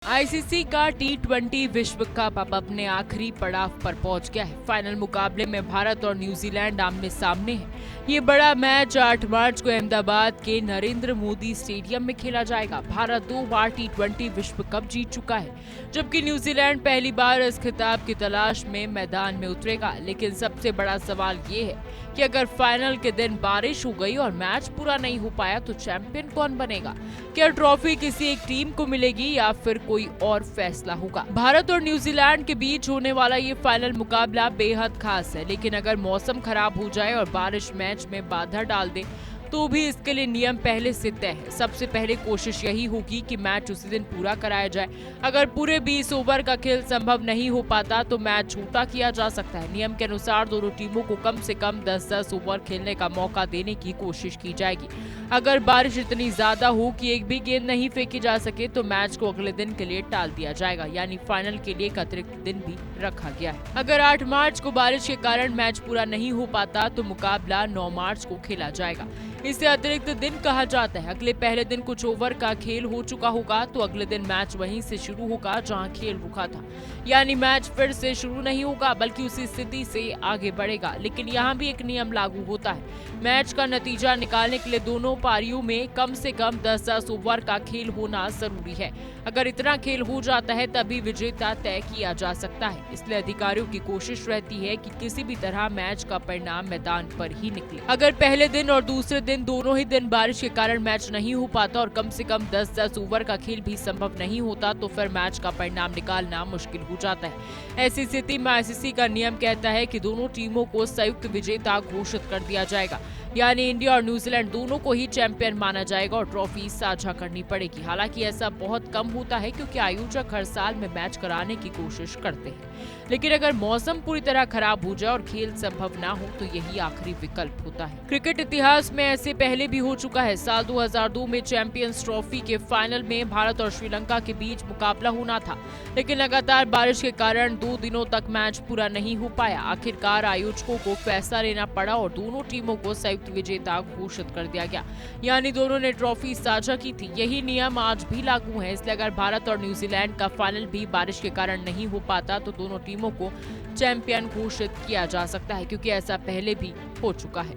ICC का टी20 विश्व cup अब अपने आखिरी पड़ाव पर पहुंच गया है। फाइनल मुकाबले में भारत और न्यूजीलैंड आमने सामने हैं। ये बड़ा मैच 8 मार्च को अहमदाबाद के नरेंद्र मोदी स्टेडियम में खेला जाएगा। भारत 2 बार टी20 विश्व कप जीत चुका है, जबकि न्यूजीलैंड पहली बार इस खिताब की तलाश में मैदान में उतरेगा। लेकिन सबसे बड़ा सवाल ये है कि अगर फाइनल के दिन बारिश हो गई और मैच पूरा नहीं हो पाया तो चैंपियन कौन बनेगा? क्या ट्रॉफी किसी एक टीम को मिलेगी या फिर कोई और फैसला होगा? भारत और न्यूजीलैंड के बीच होने वाला ये फाइनल मुकाबला बेहद खास है, लेकिन अगर मौसम खराब हो जाए और बारिश मैच में बाधा डाल दे तो भी इसके लिए नियम पहले से तय है। सबसे पहले कोशिश यही होगी कि मैच उसी दिन पूरा कराया जाए। अगर पूरे 20 ओवर का खेल संभव नहीं हो पाता तो मैच छोटा किया जा सकता है। नियम के अनुसार दोनों टीमों को कम से कम 10-10 ओवर खेलने का मौका देने की कोशिश की जाएगी। अगर बारिश इतनी ज्यादा हो कि एक भी गेंद नहीं फेंकी जा सके तो मैच को अगले दिन के लिए टाल दिया जाएगा, यानी फाइनल के लिए एक अतिरिक्त दिन भी रखा गया है। अगर 8 मार्च को बारिश के कारण मैच पूरा नहीं हो पाता तो मुकाबला 9 मार्च को खेला जाएगा। इसे अतिरिक्त दिन कहा जाता है। अगले पहले दिन कुछ ओवर का खेल हो चुका होगा तो अगले दिन मैच वहीं से शुरू होगा जहां खेल रुका था, यानी मैच फिर से शुरू नहीं होगा बल्कि उसी स्थिति से आगे बढ़ेगा। लेकिन यहाँ भी एक नियम लागू होता है। मैच का नतीजा निकालने के लिए दोनों पारियों में कम से कम 10-10 ओवर का खेल होना जरूरी है। अगर इतना खेल हो जाता है तभी विजेता तय किया जा सकता है। इसलिए अधिकारियों की कोशिश रहती है कि किसी भी तरह मैच का परिणाम मैदान पर ही निकले। अगर पहले दिन और दूसरे दिन दोनों ही दिन बारिश के कारण मैच नहीं हो पाता और कम से कम 10-10 ओवर का खेल भी संभव नहीं होता तो फिर मैच का परिणाम निकालना मुश्किल हो जाता है। ऐसी स्थिति में आईसीसी का नियम कहता है कि दोनों टीमों को संयुक्त विजेता घोषित कर दिया जाएगा, यानी इंडिया और न्यूजीलैंड दोनों को ही चैंपियन माना जाएगा और ट्रॉफी साझा करनी पड़ेगी। हालांकि ऐसा बहुत कम होता है क्योंकि आयोजक हर साल में मैच कराने की कोशिश करते हैं, लेकिन अगर मौसम पूरी तरह खराब हो जाए और खेल संभव ना हो तो यही आखिरी विकल्प होता है। क्रिकेट इतिहास में ऐसे पहले भी हो चुका है। साल 2002 में चैंपियंस ट्रॉफी के फाइनल में भारत और श्रीलंका के बीच मुकाबला होना था, लेकिन लगातार बारिश के कारण 2 दिनों तक मैच पूरा नहीं हो पाया। आखिरकार आयोजकों को फैसला लेना पड़ा और दोनों टीमों को संयुक्त विजेता घोषित कर दिया गया, यानी दोनों ने ट्रॉफी साझा की थी। यही नियम आज भी लागू है। इसलिए अगर भारत और न्यूजीलैंड का फाइनल भी बारिश के कारण नहीं हो पाता तो दोनों टीमों को चैंपियन घोषित किया जा सकता है, क्योंकि ऐसा पहले भी हो चुका है।